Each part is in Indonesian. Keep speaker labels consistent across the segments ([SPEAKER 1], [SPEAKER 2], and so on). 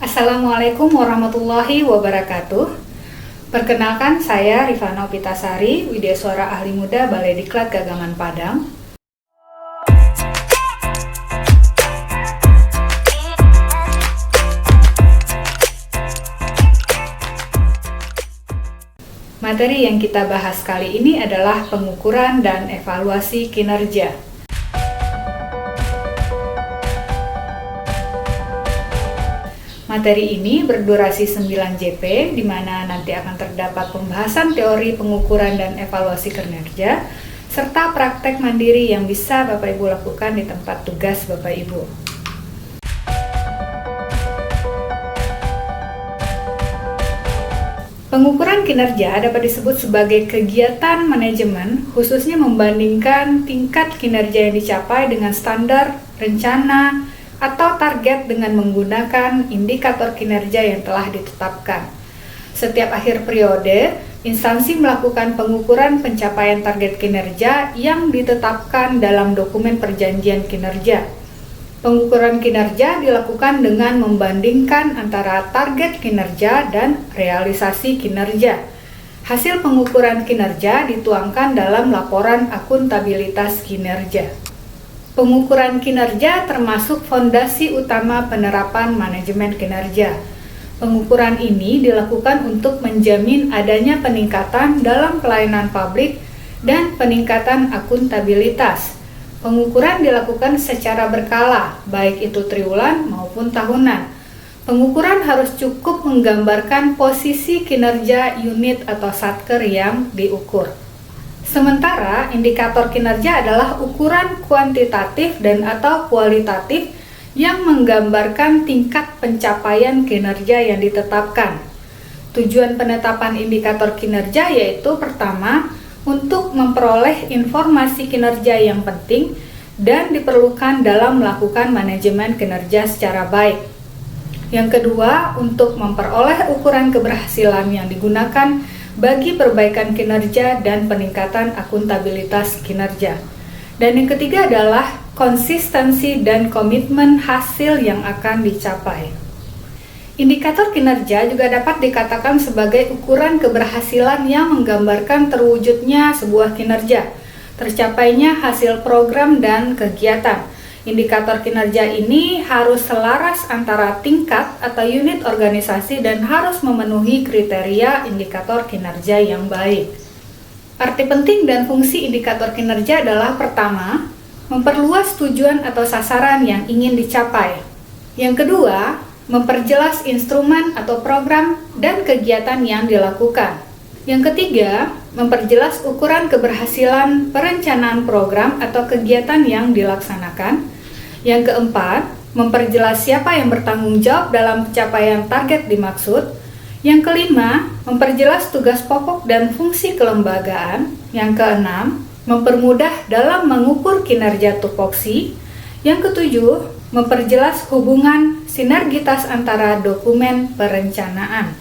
[SPEAKER 1] Assalamualaikum warahmatullahi wabarakatuh. Perkenalkan, saya Rifana Pitasari, Widyaswara Ahli Muda Balai Diklat Gagangan Padang. Materi yang kita bahas kali ini adalah pengukuran dan evaluasi kinerja. Materi ini berdurasi 9 JP, di mana nanti akan terdapat pembahasan teori pengukuran dan evaluasi kinerja, serta praktek mandiri yang bisa Bapak Ibu lakukan di tempat tugas Bapak Ibu. Pengukuran kinerja dapat disebut sebagai kegiatan manajemen, khususnya membandingkan tingkat kinerja yang dicapai dengan standar, rencana, atau target dengan menggunakan indikator kinerja yang telah ditetapkan. Setiap akhir periode, instansi melakukan pengukuran pencapaian target kinerja yang ditetapkan dalam dokumen perjanjian kinerja. Pengukuran kinerja dilakukan dengan membandingkan antara target kinerja dan realisasi kinerja. Hasil pengukuran kinerja dituangkan dalam laporan akuntabilitas kinerja. Pengukuran kinerja termasuk fondasi utama penerapan manajemen kinerja. Pengukuran ini dilakukan untuk menjamin adanya peningkatan dalam pelayanan publik dan peningkatan akuntabilitas. Pengukuran dilakukan secara berkala, baik itu triwulan maupun tahunan. Pengukuran harus cukup menggambarkan posisi kinerja unit atau satker yang diukur. Sementara indikator kinerja adalah ukuran kuantitatif dan atau kualitatif yang menggambarkan tingkat pencapaian kinerja yang ditetapkan. Tujuan penetapan indikator kinerja yaitu pertama, untuk memperoleh informasi kinerja yang penting dan diperlukan dalam melakukan manajemen kinerja secara baik. Yang kedua, untuk memperoleh ukuran keberhasilan yang digunakan bagi perbaikan kinerja dan peningkatan akuntabilitas kinerja. Dan yang ketiga adalah konsistensi dan komitmen hasil yang akan dicapai. Indikator kinerja juga dapat dikatakan sebagai ukuran keberhasilan yang menggambarkan terwujudnya sebuah kinerja, tercapainya hasil program dan kegiatan. Indikator kinerja ini harus selaras antara tingkat atau unit organisasi dan harus memenuhi kriteria indikator kinerja yang baik. Arti penting dan fungsi indikator kinerja adalah pertama, memperluas tujuan atau sasaran yang ingin dicapai. Yang kedua, memperjelas instrumen atau program dan kegiatan yang dilakukan. Yang ketiga, memperjelas ukuran keberhasilan perencanaan program atau kegiatan yang dilaksanakan. Yang keempat, memperjelas siapa yang bertanggung jawab dalam pencapaian target dimaksud. Yang kelima, memperjelas tugas pokok dan fungsi kelembagaan. Yang keenam, mempermudah dalam mengukur kinerja tupoksi. Yang ketujuh, memperjelas hubungan sinergitas antara dokumen perencanaan.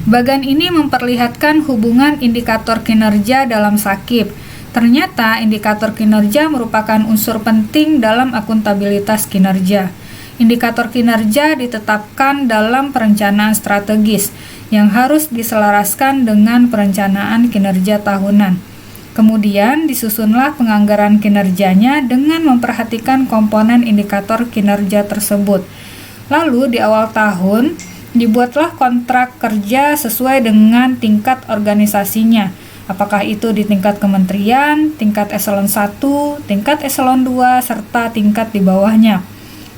[SPEAKER 1] Bagan ini memperlihatkan hubungan indikator kinerja dalam sakip. Ternyata indikator kinerja merupakan unsur penting dalam akuntabilitas kinerja. Indikator kinerja ditetapkan dalam perencanaan strategis yang harus diselaraskan dengan perencanaan kinerja tahunan. Kemudian disusunlah penganggaran kinerjanya dengan memperhatikan komponen indikator kinerja tersebut. Lalu di awal tahun dibuatlah kontrak kerja sesuai dengan tingkat organisasinya. Apakah itu di tingkat kementerian, tingkat eselon 1, tingkat eselon 2, serta tingkat di bawahnya.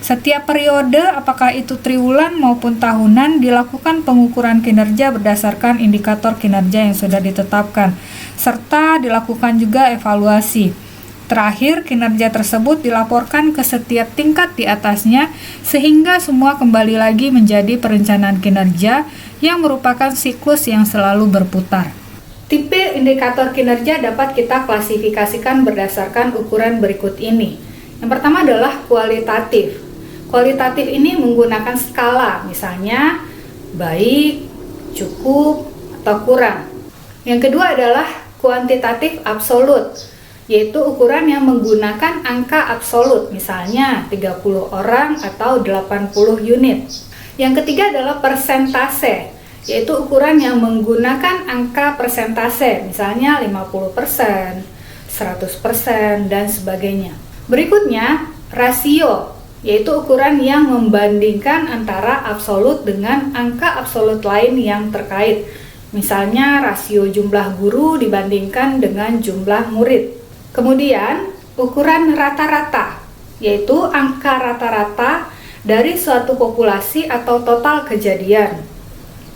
[SPEAKER 1] Setiap periode, apakah itu triwulan maupun tahunan, dilakukan pengukuran kinerja berdasarkan indikator kinerja yang sudah ditetapkan, serta dilakukan juga evaluasi. Terakhir, kinerja tersebut dilaporkan ke setiap tingkat di atasnya, sehingga semua kembali lagi menjadi perencanaan kinerja yang merupakan siklus yang selalu berputar. Tipe indikator kinerja dapat kita klasifikasikan berdasarkan ukuran berikut ini. Yang pertama adalah kualitatif. Kualitatif ini menggunakan skala, misalnya baik, cukup, atau kurang. Yang kedua adalah kuantitatif absolut, yaitu ukuran yang menggunakan angka absolut, misalnya 30 orang atau 80 unit. Yang ketiga adalah persentase, yaitu ukuran yang menggunakan angka persentase, misalnya 50%, 100%, dan sebagainya. Berikutnya, rasio, yaitu ukuran yang membandingkan antara absolut dengan angka absolut lain yang terkait. Misalnya, rasio jumlah guru dibandingkan dengan jumlah murid. Kemudian, ukuran rata-rata, yaitu angka rata-rata dari suatu populasi atau total kejadian.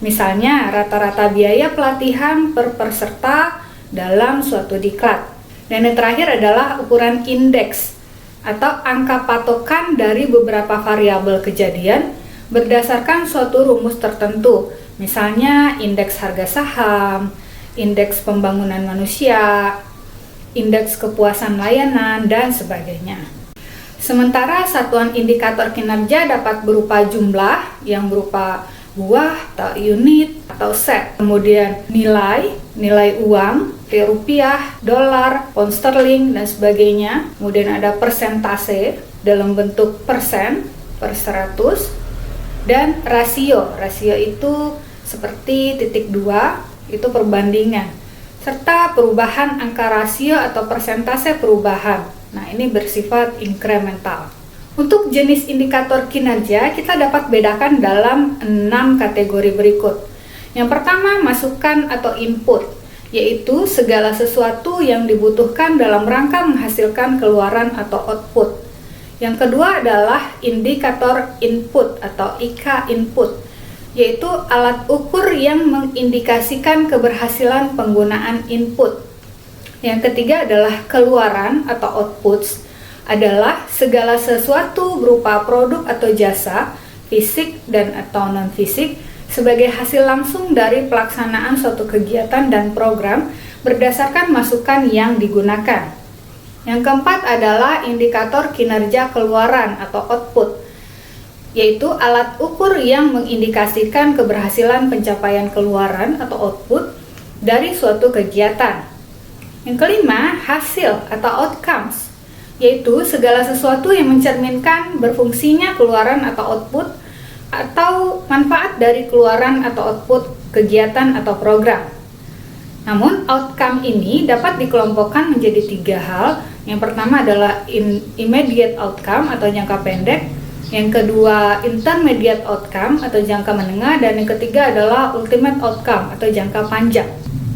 [SPEAKER 1] Misalnya, rata-rata biaya pelatihan per peserta dalam suatu diklat. Dan yang terakhir adalah ukuran indeks atau angka patokan dari beberapa variabel kejadian berdasarkan suatu rumus tertentu. Misalnya, indeks harga saham, indeks pembangunan manusia, indeks kepuasan layanan, dan sebagainya. Sementara satuan indikator kinerja dapat berupa jumlah yang berupa buah atau unit atau set. Kemudian nilai uang, rupiah, dolar, pound sterling, dan sebagainya. Kemudian ada persentase dalam bentuk persen per 100. Dan rasio itu seperti titik 2, itu perbandingan. Serta perubahan angka rasio atau persentase perubahan. Nah, ini bersifat inkremental. Untuk jenis indikator kinerja, kita dapat bedakan dalam 6 kategori berikut. Yang pertama, masukan atau input, yaitu segala sesuatu yang dibutuhkan dalam rangka menghasilkan keluaran atau output. Yang kedua adalah indikator input atau IK input, yaitu alat ukur yang mengindikasikan keberhasilan penggunaan input. Yang ketiga adalah keluaran atau outputs, adalah segala sesuatu berupa produk atau jasa, fisik dan atau non-fisik, sebagai hasil langsung dari pelaksanaan suatu kegiatan dan program berdasarkan masukan yang digunakan. Yang keempat adalah indikator kinerja keluaran atau output, yaitu alat ukur yang mengindikasikan keberhasilan pencapaian keluaran atau output dari suatu kegiatan. Yang kelima, hasil atau outcomes, yaitu segala sesuatu yang mencerminkan berfungsinya keluaran atau output atau manfaat dari keluaran atau output kegiatan atau program. Namun, outcome ini dapat dikelompokkan menjadi 3 hal. Yang pertama adalah immediate outcome atau jangka pendek, yang kedua intermediate outcome atau jangka menengah, dan yang ketiga adalah ultimate outcome atau jangka panjang.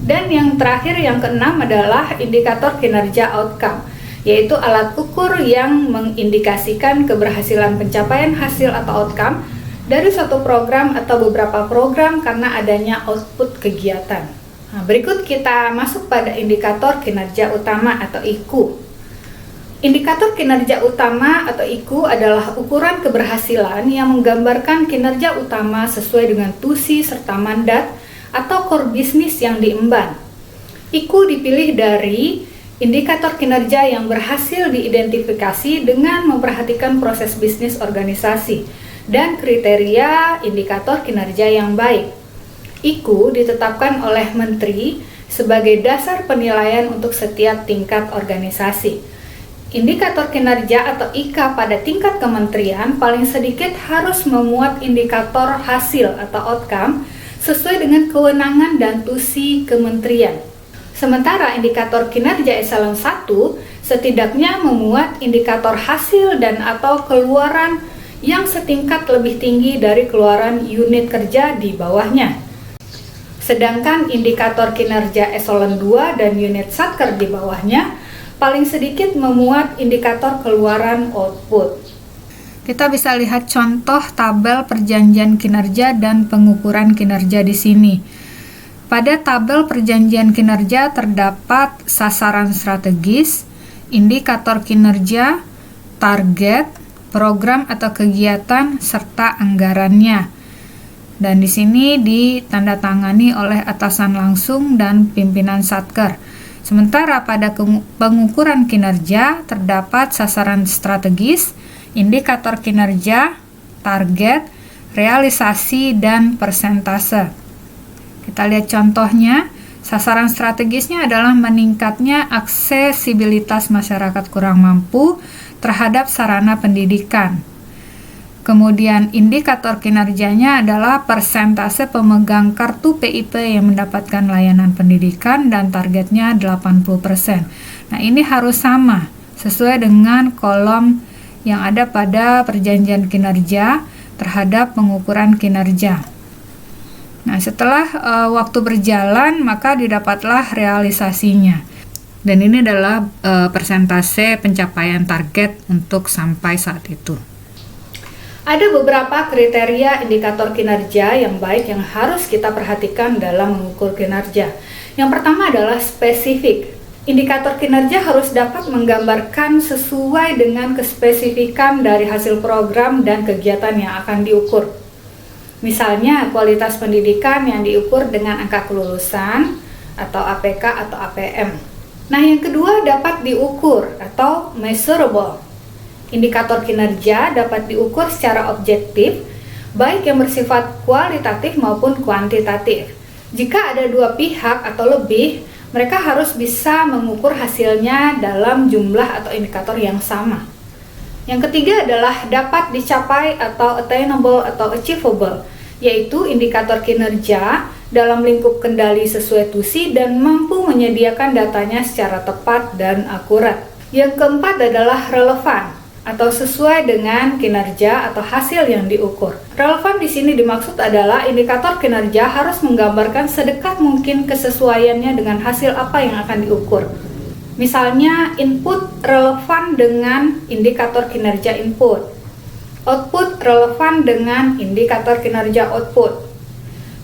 [SPEAKER 1] Dan yang terakhir, yang keenam adalah indikator kinerja outcome, yaitu alat ukur yang mengindikasikan keberhasilan pencapaian hasil atau outcome dari suatu program atau beberapa program karena adanya output kegiatan. Nah, berikut kita masuk pada indikator kinerja utama atau IQ. Indikator kinerja utama atau IQ adalah ukuran keberhasilan yang menggambarkan kinerja utama sesuai dengan tusi serta mandat atau core bisnis yang diemban. IQ dipilih dari indikator kinerja yang berhasil diidentifikasi dengan memperhatikan proses bisnis organisasi dan kriteria indikator kinerja yang baik. IQ ditetapkan oleh menteri sebagai dasar penilaian untuk setiap tingkat organisasi. Indikator kinerja atau IK pada tingkat kementerian paling sedikit harus memuat indikator hasil atau outcome sesuai dengan kewenangan dan tusi kementerian. Sementara indikator kinerja eselon 1 setidaknya memuat indikator hasil dan atau keluaran yang setingkat lebih tinggi dari keluaran unit kerja di bawahnya. Sedangkan indikator kinerja eselon 2 dan unit satker di bawahnya paling sedikit memuat indikator keluaran output. Kita bisa lihat contoh tabel perjanjian kinerja dan pengukuran kinerja di sini. Pada tabel perjanjian kinerja terdapat sasaran strategis, indikator kinerja, target, program atau kegiatan, serta anggarannya. Dan di sini ditandatangani oleh atasan langsung dan pimpinan satker. Sementara pada pengukuran kinerja terdapat sasaran strategis, indikator kinerja, target, realisasi, dan persentase. Kita lihat contohnya. Sasaran strategisnya adalah meningkatnya aksesibilitas masyarakat kurang mampu terhadap sarana pendidikan. Kemudian indikator kinerjanya adalah persentase pemegang kartu PIP yang mendapatkan layanan pendidikan dan targetnya 80%. Nah, ini harus sama sesuai dengan kolom yang ada pada perjanjian kinerja terhadap pengukuran kinerja. Nah, setelah waktu berjalan, maka didapatlah realisasinya. Dan ini adalah persentase pencapaian target untuk sampai saat itu. Ada beberapa kriteria indikator kinerja yang baik yang harus kita perhatikan dalam mengukur kinerja. Yang pertama adalah spesifik. Indikator kinerja harus dapat menggambarkan sesuai dengan kespesifikan dari hasil program dan kegiatan yang akan diukur. Misalnya, kualitas pendidikan yang diukur dengan angka kelulusan atau APK atau APM. Nah, yang kedua dapat diukur atau measurable. Indikator kinerja dapat diukur secara objektif, baik yang bersifat kualitatif maupun kuantitatif. Jika ada dua pihak atau lebih, mereka harus bisa mengukur hasilnya dalam jumlah atau indikator yang sama. Yang ketiga adalah dapat dicapai atau attainable atau achievable, yaitu indikator kinerja dalam lingkup kendali sesuai tusi dan mampu menyediakan datanya secara tepat dan akurat. Yang keempat adalah relevan atau sesuai dengan kinerja atau hasil yang diukur. Relevan di sini dimaksud adalah indikator kinerja harus menggambarkan sedekat mungkin kesesuaiannya dengan hasil apa yang akan diukur. Misalnya, input relevan dengan indikator kinerja input. Output relevan dengan indikator kinerja output.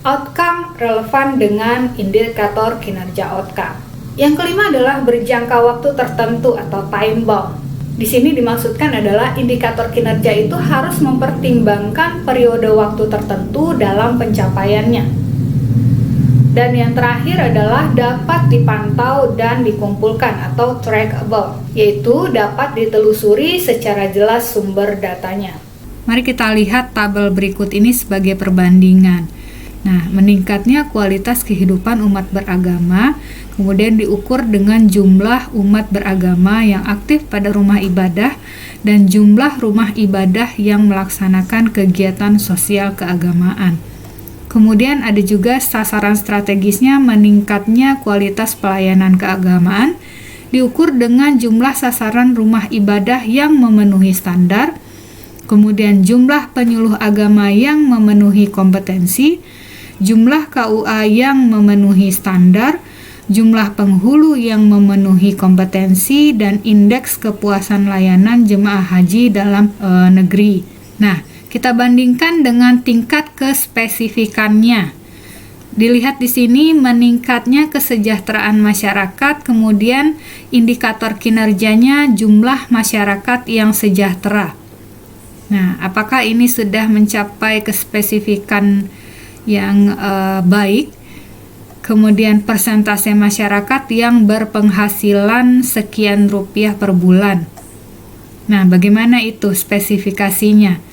[SPEAKER 1] Outcome relevan dengan indikator kinerja outcome. Yang kelima adalah berjangka waktu tertentu atau time bound. Di sini dimaksudkan adalah indikator kinerja itu harus mempertimbangkan periode waktu tertentu dalam pencapaiannya. Dan yang terakhir adalah dapat dipantau dan dikumpulkan atau trackable, yaitu dapat ditelusuri secara jelas sumber datanya. Mari kita lihat tabel berikut ini sebagai perbandingan. Nah, meningkatnya kualitas kehidupan umat beragama, kemudian diukur dengan jumlah umat beragama yang aktif pada rumah ibadah dan jumlah rumah ibadah yang melaksanakan kegiatan sosial keagamaan. Kemudian ada juga sasaran strategisnya meningkatnya kualitas pelayanan keagamaan, diukur dengan jumlah sasaran rumah ibadah yang memenuhi standar, kemudian jumlah penyuluh agama yang memenuhi kompetensi, jumlah KUA yang memenuhi standar, jumlah penghulu yang memenuhi kompetensi, dan indeks kepuasan layanan jemaah haji dalam negeri. Nah, kita bandingkan dengan tingkat kespesifikannya. Dilihat di sini meningkatnya kesejahteraan masyarakat, kemudian indikator kinerjanya jumlah masyarakat yang sejahtera. Nah, apakah ini sudah mencapai kespesifikan yang baik? Kemudian persentase masyarakat yang berpenghasilan sekian rupiah per bulan. Nah, bagaimana itu spesifikasinya?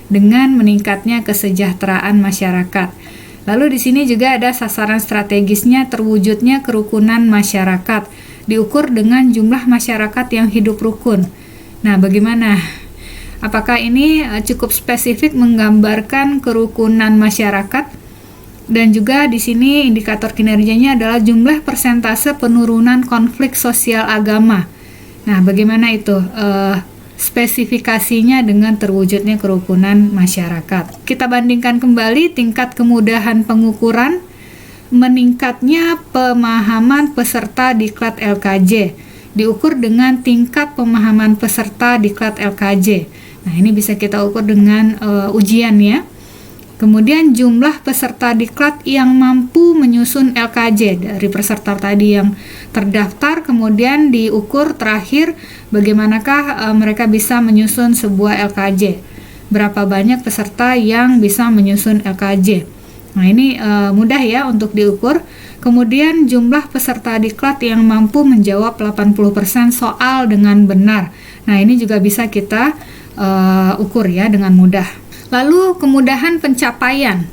[SPEAKER 1] Dengan meningkatnya kesejahteraan masyarakat. Lalu di sini juga ada sasaran strategisnya terwujudnya kerukunan masyarakat, diukur dengan jumlah masyarakat yang hidup rukun. Nah, bagaimana? Apakah ini cukup spesifik menggambarkan kerukunan masyarakat? Dan juga di sini indikator kinerjanya adalah jumlah persentase penurunan konflik sosial agama. Nah, bagaimana itu spesifikasinya dengan terwujudnya kerukunan masyarakat? Kita bandingkan kembali tingkat kemudahan pengukuran, meningkatnya pemahaman peserta diklat LKJ, diukur dengan tingkat pemahaman peserta diklat LKJ. Nah, ini bisa kita ukur dengan ujian ya. Kemudian jumlah peserta diklat yang mampu menyusun LKJ dari peserta tadi yang terdaftar, kemudian diukur terakhir bagaimanakah mereka bisa menyusun sebuah LKJ. Berapa banyak peserta yang bisa menyusun LKJ. Nah, ini mudah ya untuk diukur. Kemudian jumlah peserta diklat yang mampu menjawab 80% soal dengan benar. Nah, ini juga bisa kita ukur ya dengan mudah. Lalu kemudahan pencapaian,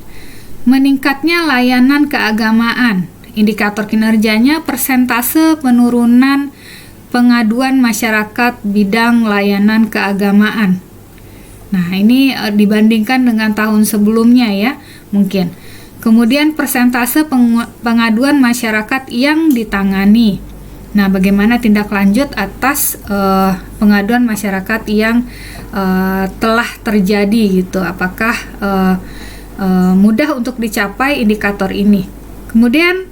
[SPEAKER 1] meningkatnya layanan keagamaan, indikator kinerjanya persentase penurunan pengaduan masyarakat bidang layanan keagamaan. Nah, ini dibandingkan dengan tahun sebelumnya ya, mungkin. Kemudian persentase pengaduan masyarakat yang ditangani. Nah, bagaimana tindak lanjut atas pengaduan masyarakat yang telah terjadi gitu? Apakah mudah untuk dicapai indikator ini? Kemudian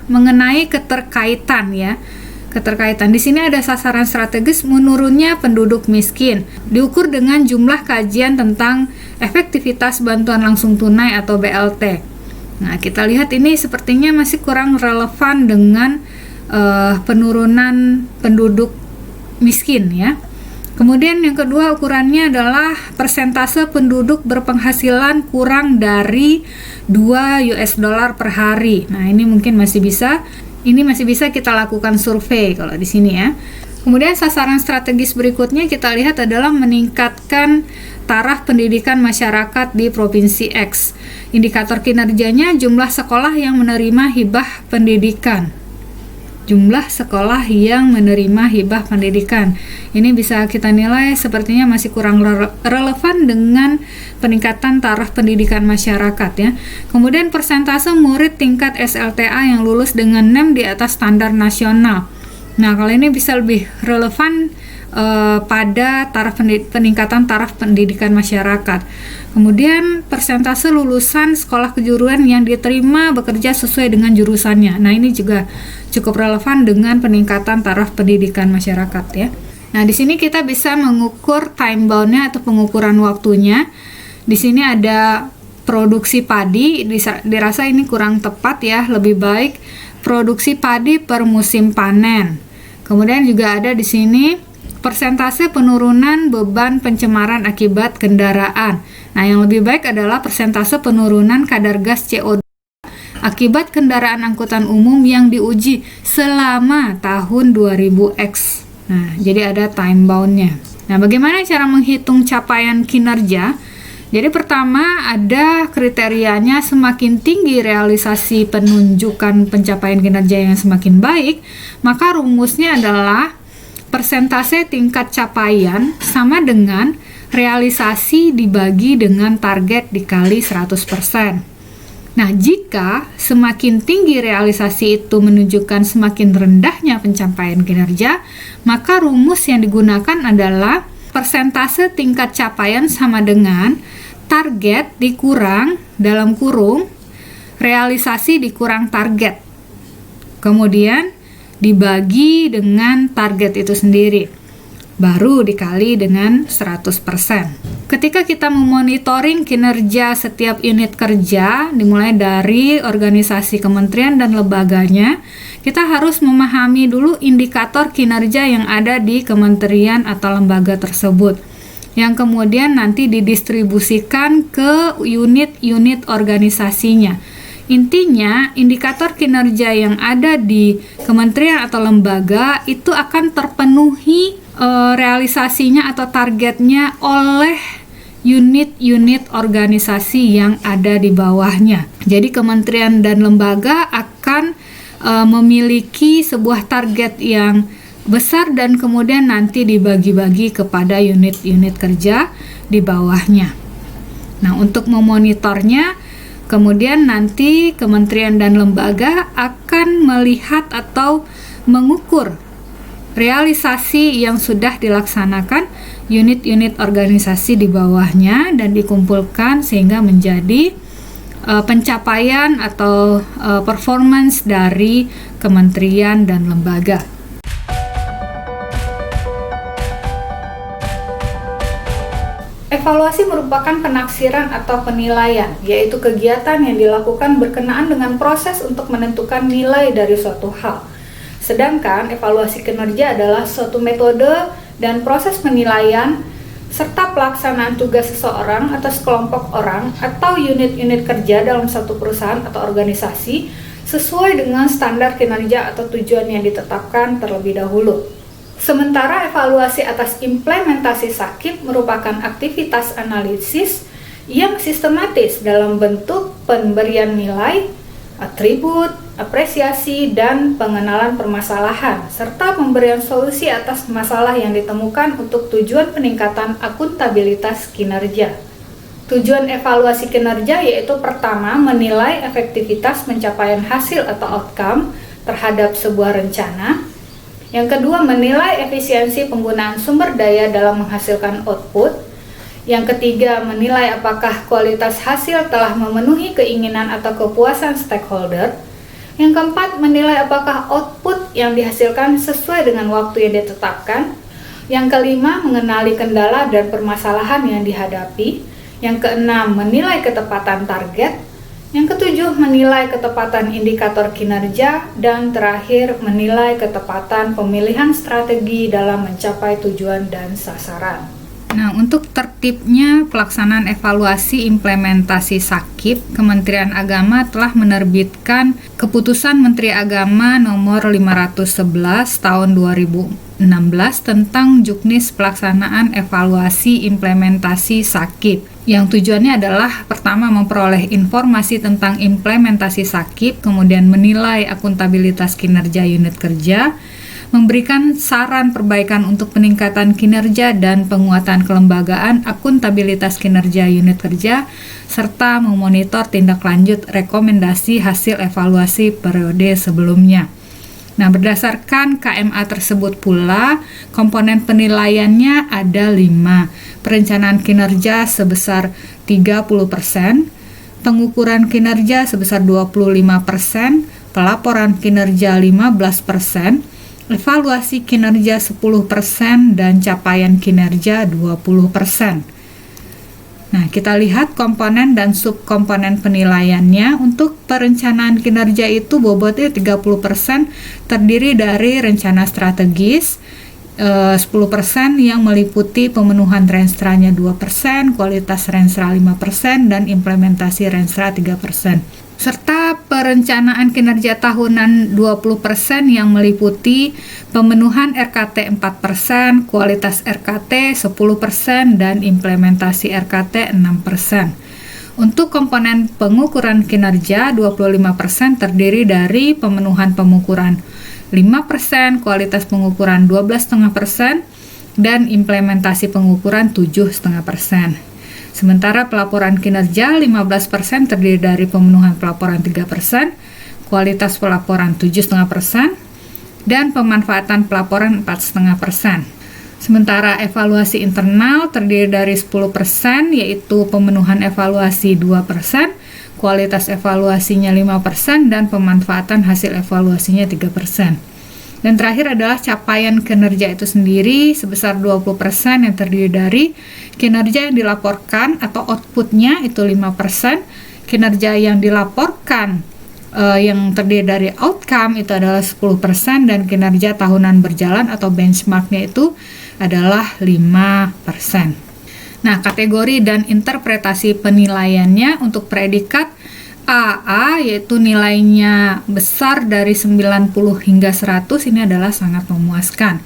[SPEAKER 1] mengenai keterkaitan ya. Keterkaitan di sini ada sasaran strategis menurunnya penduduk miskin diukur dengan jumlah kajian tentang efektivitas bantuan langsung tunai atau BLT. Nah, kita lihat ini sepertinya masih kurang relevan dengan penurunan penduduk miskin ya. Kemudian yang kedua ukurannya adalah persentase penduduk berpenghasilan kurang dari 2 US dollar per hari. Nah, ini mungkin masih bisa kita lakukan survei kalau di sini ya. Kemudian sasaran strategis berikutnya kita lihat adalah meningkatkan taraf pendidikan masyarakat di Provinsi X. Indikator kinerjanya jumlah sekolah yang menerima hibah pendidikan. Jumlah sekolah yang menerima hibah pendidikan. Ini bisa kita nilai sepertinya masih kurang relevan dengan peningkatan taraf pendidikan masyarakat ya. Kemudian persentase murid tingkat SLTA yang lulus dengan NEM di atas standar nasional. Nah, kalau ini bisa lebih relevan pada peningkatan taraf pendidikan masyarakat. Kemudian persentase lulusan sekolah kejuruan yang diterima bekerja sesuai dengan jurusannya. Nah, ini juga cukup relevan dengan peningkatan taraf pendidikan masyarakat ya. Nah, di sini kita bisa mengukur time bound-nya atau pengukuran waktunya. Di sini ada produksi padi, dirasa ini kurang tepat ya, lebih baik produksi padi per musim panen. Kemudian juga ada di sini persentase penurunan beban pencemaran akibat kendaraan. Nah, yang lebih baik adalah persentase penurunan kadar gas CO2 akibat kendaraan angkutan umum yang diuji selama tahun 2000X. Nah, jadi ada time bound-nya. Nah, bagaimana cara menghitung capaian kinerja? Jadi pertama ada kriterianya, semakin tinggi realisasi penunjukan pencapaian kinerja yang semakin baik, maka rumusnya adalah persentase tingkat capaian sama dengan realisasi dibagi dengan target dikali 100%. Nah, jika semakin tinggi realisasi itu menunjukkan semakin rendahnya pencapaian kinerja, maka rumus yang digunakan adalah persentase tingkat capaian sama dengan target dikurang dalam kurung realisasi dikurang target. Kemudian dibagi dengan target itu sendiri, baru dikali dengan 100%. Ketika kita memonitoring kinerja setiap unit kerja, dimulai dari organisasi kementerian dan lembaganya, kita harus memahami dulu indikator kinerja yang ada di kementerian atau lembaga tersebut, yang kemudian nanti didistribusikan ke unit-unit organisasinya. Intinya, indikator kinerja yang ada di kementerian atau lembaga itu akan terpenuhi realisasinya atau targetnya oleh unit-unit organisasi yang ada di bawahnya. Jadi, kementerian dan lembaga akan memiliki sebuah target yang besar dan kemudian nanti dibagi-bagi kepada unit-unit kerja di bawahnya. Nah, untuk memonitornya, kemudian nanti kementerian dan lembaga akan melihat atau mengukur realisasi yang sudah dilaksanakan unit-unit organisasi di bawahnya dan dikumpulkan sehingga menjadi pencapaian atau performance dari kementerian dan lembaga. Evaluasi merupakan penaksiran atau penilaian, yaitu kegiatan yang dilakukan berkenaan dengan proses untuk menentukan nilai dari suatu hal. Sedangkan evaluasi kinerja adalah suatu metode dan proses penilaian serta pelaksanaan tugas seseorang atau sekelompok orang atau unit-unit kerja dalam satu perusahaan atau organisasi sesuai dengan standar kinerja atau tujuan yang ditetapkan terlebih dahulu. Sementara evaluasi atas implementasi SAKIP merupakan aktivitas analisis yang sistematis dalam bentuk pemberian nilai, atribut, apresiasi, dan pengenalan permasalahan, serta pemberian solusi atas masalah yang ditemukan untuk tujuan peningkatan akuntabilitas kinerja. Tujuan evaluasi kinerja yaitu pertama, menilai efektivitas pencapaian hasil atau outcome terhadap sebuah rencana. Yang kedua, menilai efisiensi penggunaan sumber daya dalam menghasilkan output. Yang ketiga, menilai apakah kualitas hasil telah memenuhi keinginan atau kepuasan stakeholder. Yang keempat, menilai apakah output yang dihasilkan sesuai dengan waktu yang ditetapkan. Yang kelima, mengenali kendala dan permasalahan yang dihadapi. Yang keenam, menilai ketepatan target. Yang ketujuh, menilai ketepatan indikator kinerja. Dan terakhir, menilai ketepatan pemilihan strategi dalam mencapai tujuan dan sasaran.
[SPEAKER 2] Nah, untuk tertibnya pelaksanaan evaluasi implementasi SAKIP, Kementerian Agama telah menerbitkan Keputusan Menteri Agama nomor 511 tahun 2016 tentang juknis pelaksanaan evaluasi implementasi SAKIP. Yang tujuannya adalah pertama, memperoleh informasi tentang implementasi SAKIP, kemudian menilai akuntabilitas kinerja unit kerja, memberikan saran perbaikan untuk peningkatan kinerja dan penguatan kelembagaan akuntabilitas kinerja unit kerja, serta memonitor tindak lanjut rekomendasi hasil evaluasi periode sebelumnya. Nah, berdasarkan KMA tersebut pula, komponen penilaiannya ada 5. Perencanaan kinerja sebesar 30%, pengukuran kinerja sebesar 25%, pelaporan kinerja 15%, evaluasi kinerja 10%, dan capaian kinerja 20%. Nah, kita lihat komponen dan subkomponen penilaiannya. Untuk perencanaan kinerja itu bobotnya 30%, terdiri dari rencana strategis, 10% yang meliputi pemenuhan renstranya 2%, kualitas renstra 5%, dan implementasi renstra 3%. Serta perencanaan kinerja tahunan 20% yang meliputi pemenuhan RKT 4%, kualitas RKT 10%, dan implementasi RKT 6%. Untuk komponen pengukuran kinerja 25% terdiri dari pemenuhan pengukuran 5%, kualitas pengukuran 12,5%, dan implementasi pengukuran 7,5%. Sementara pelaporan kinerja 15% terdiri dari pemenuhan pelaporan 3%, kualitas pelaporan 7,5%, dan pemanfaatan pelaporan 4,5%. Sementara evaluasi internal terdiri dari 10%, yaitu pemenuhan evaluasi 2%, kualitas evaluasinya 5%, dan pemanfaatan hasil evaluasinya 3%. Dan terakhir adalah capaian kinerja itu sendiri sebesar 20% yang terdiri dari kinerja yang dilaporkan atau outputnya itu 5%, kinerja yang dilaporkan yang terdiri dari outcome itu adalah 10%, dan kinerja tahunan berjalan atau benchmarknya itu adalah 5%. Nah, kategori dan interpretasi penilaiannya untuk predikat AA, yaitu nilainya besar dari 90 hingga 100, ini adalah sangat memuaskan.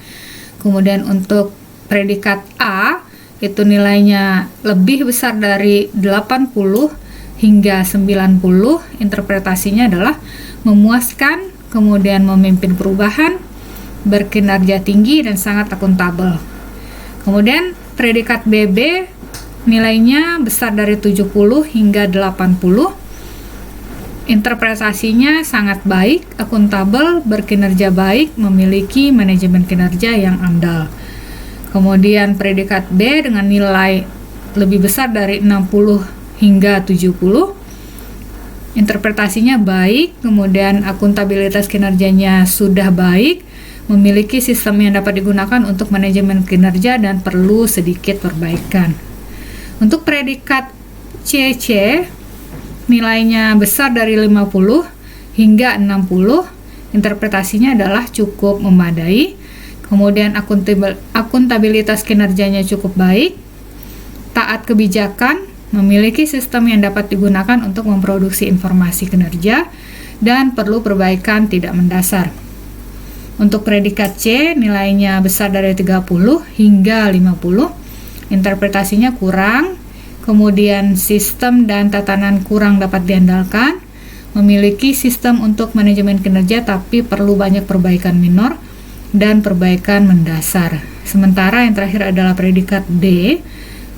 [SPEAKER 2] Kemudian untuk predikat A, itu nilainya lebih besar dari 80 hingga 90, interpretasinya adalah memuaskan, kemudian memimpin perubahan, berkinerja tinggi, dan sangat akuntabel. Kemudian predikat BB, nilainya besar dari 70 hingga 80, interpretasinya sangat baik, akuntabel, berkinerja baik, memiliki manajemen kinerja yang andal. Kemudian predikat B dengan nilai lebih besar dari 60 hingga 70, interpretasinya baik, kemudian akuntabilitas kinerjanya sudah baik, memiliki sistem yang dapat digunakan untuk manajemen kinerja dan perlu sedikit perbaikan. Untuk predikat CC, nilainya besar dari 50 hingga 60, interpretasinya adalah cukup memadai, kemudian akuntabilitas kinerjanya cukup baik, taat kebijakan, memiliki sistem yang dapat digunakan untuk memproduksi informasi kinerja, dan perlu perbaikan tidak mendasar. Untuk predikat C, nilainya besar dari 30 hingga 50, interpretasinya kurang, kemudian sistem dan tatanan kurang dapat diandalkan, memiliki sistem untuk manajemen kinerja, tapi perlu banyak perbaikan minor dan perbaikan mendasar. Sementara yang terakhir adalah predikat D,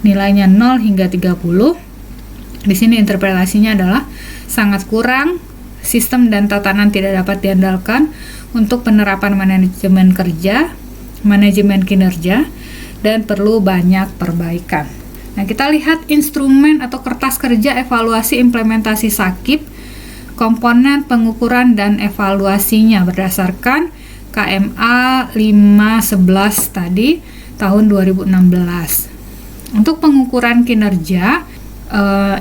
[SPEAKER 2] nilainya 0 hingga 30. Di sini interpretasinya adalah sangat kurang, sistem dan tatanan tidak dapat diandalkan untuk penerapan manajemen kinerja, dan perlu banyak perbaikan. Nah, kita lihat instrumen atau kertas kerja evaluasi implementasi SAKIP, komponen pengukuran dan evaluasinya berdasarkan KMA 511 tadi tahun 2016. Untuk pengukuran kinerja,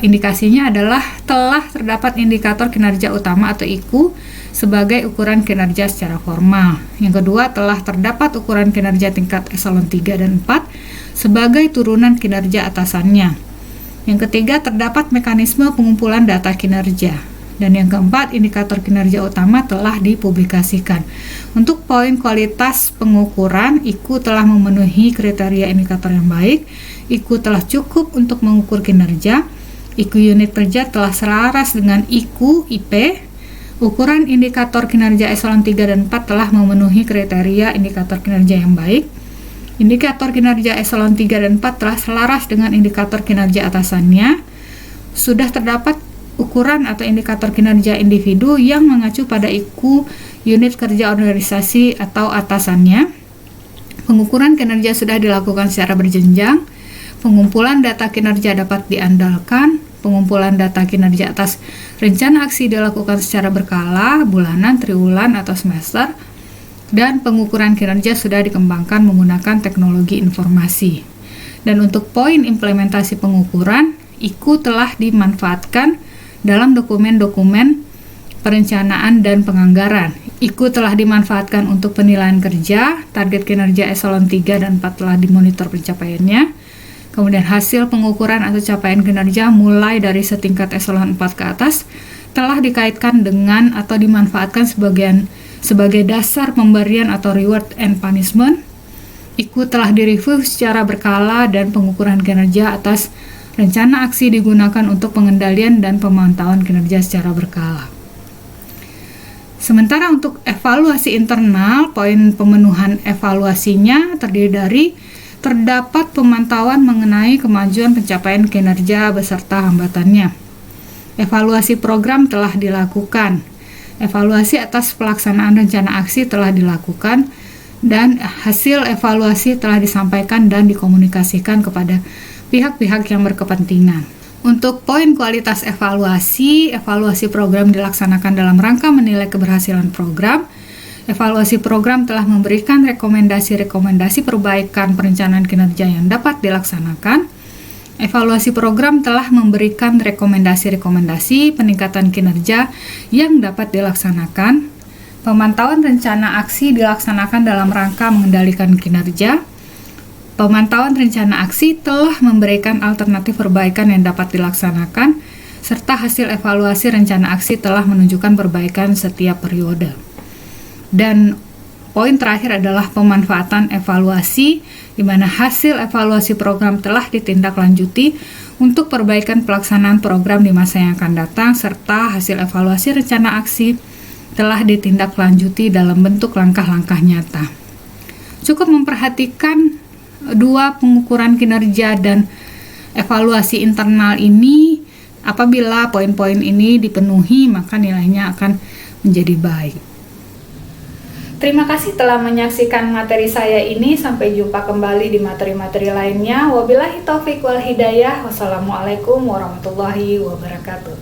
[SPEAKER 2] indikasinya adalah telah terdapat indikator kinerja utama atau IKU sebagai ukuran kinerja secara formal. Yang kedua, telah terdapat ukuran kinerja tingkat eselon 3 dan 4 sebagai turunan kinerja atasannya. Yang ketiga, terdapat mekanisme pengumpulan data kinerja. Dan yang keempat, indikator kinerja utama telah dipublikasikan. Untuk poin kualitas pengukuran, IKU telah memenuhi kriteria indikator yang baik, IKU telah cukup untuk mengukur kinerja, IKU unit kerja telah selaras dengan IKU IP, ukuran indikator kinerja eselon 3 dan 4 telah memenuhi kriteria indikator kinerja yang baik, indikator kinerja eselon 3 dan 4 telah selaras dengan indikator kinerja atasannya, sudah terdapat ukuran atau indikator kinerja individu yang mengacu pada IKU unit kerja organisasi atau atasannya, pengukuran kinerja sudah dilakukan secara berjenjang, pengumpulan data kinerja dapat diandalkan, pengumpulan data kinerja atas rencana aksi dilakukan secara berkala, bulanan, triwulan, atau semester, dan pengukuran kinerja sudah dikembangkan menggunakan teknologi informasi. Dan untuk poin implementasi pengukuran, IKU telah dimanfaatkan dalam dokumen-dokumen perencanaan dan penganggaran. IKU telah dimanfaatkan untuk penilaian kerja, target kinerja eselon 3 dan 4 telah dimonitor pencapaiannya. Kemudian hasil pengukuran atau capaian kinerja mulai dari setingkat eselon 4 ke atas telah dikaitkan dengan atau dimanfaatkan sebagai dasar pemberian atau reward and punishment. IKU telah direview secara berkala dan pengukuran kinerja atas rencana aksi digunakan untuk pengendalian dan pemantauan kinerja secara berkala. Sementara untuk evaluasi internal, poin pemenuhan evaluasinya terdiri dari terdapat pemantauan mengenai kemajuan pencapaian kinerja beserta hambatannya. Evaluasi program telah dilakukan. Evaluasi atas pelaksanaan rencana aksi telah dilakukan dan hasil evaluasi telah disampaikan dan dikomunikasikan kepada pihak-pihak yang berkepentingan. Untuk poin kualitas evaluasi program dilaksanakan dalam rangka menilai keberhasilan program. Evaluasi program telah memberikan rekomendasi-rekomendasi perbaikan perencanaan kinerja yang dapat dilaksanakan. Evaluasi program telah memberikan rekomendasi-rekomendasi peningkatan kinerja yang dapat dilaksanakan. Pemantauan rencana aksi dilaksanakan dalam rangka mengendalikan kinerja. Pemantauan rencana aksi telah memberikan alternatif perbaikan yang dapat dilaksanakan, serta hasil evaluasi rencana aksi telah menunjukkan perbaikan setiap periode. Dan poin terakhir adalah pemanfaatan evaluasi, di mana hasil evaluasi program telah ditindaklanjuti untuk perbaikan pelaksanaan program di masa yang akan datang, serta hasil evaluasi rencana aksi telah ditindaklanjuti dalam bentuk langkah-langkah nyata. Cukup memperhatikan dua pengukuran kinerja dan evaluasi internal ini. Apabila poin-poin ini dipenuhi, maka nilainya akan menjadi baik.
[SPEAKER 1] Terima kasih telah menyaksikan materi saya ini. Sampai jumpa kembali di materi-materi lainnya. Wabillahi taufiq wal hidayah. Wassalamualaikum warahmatullahi wabarakatuh.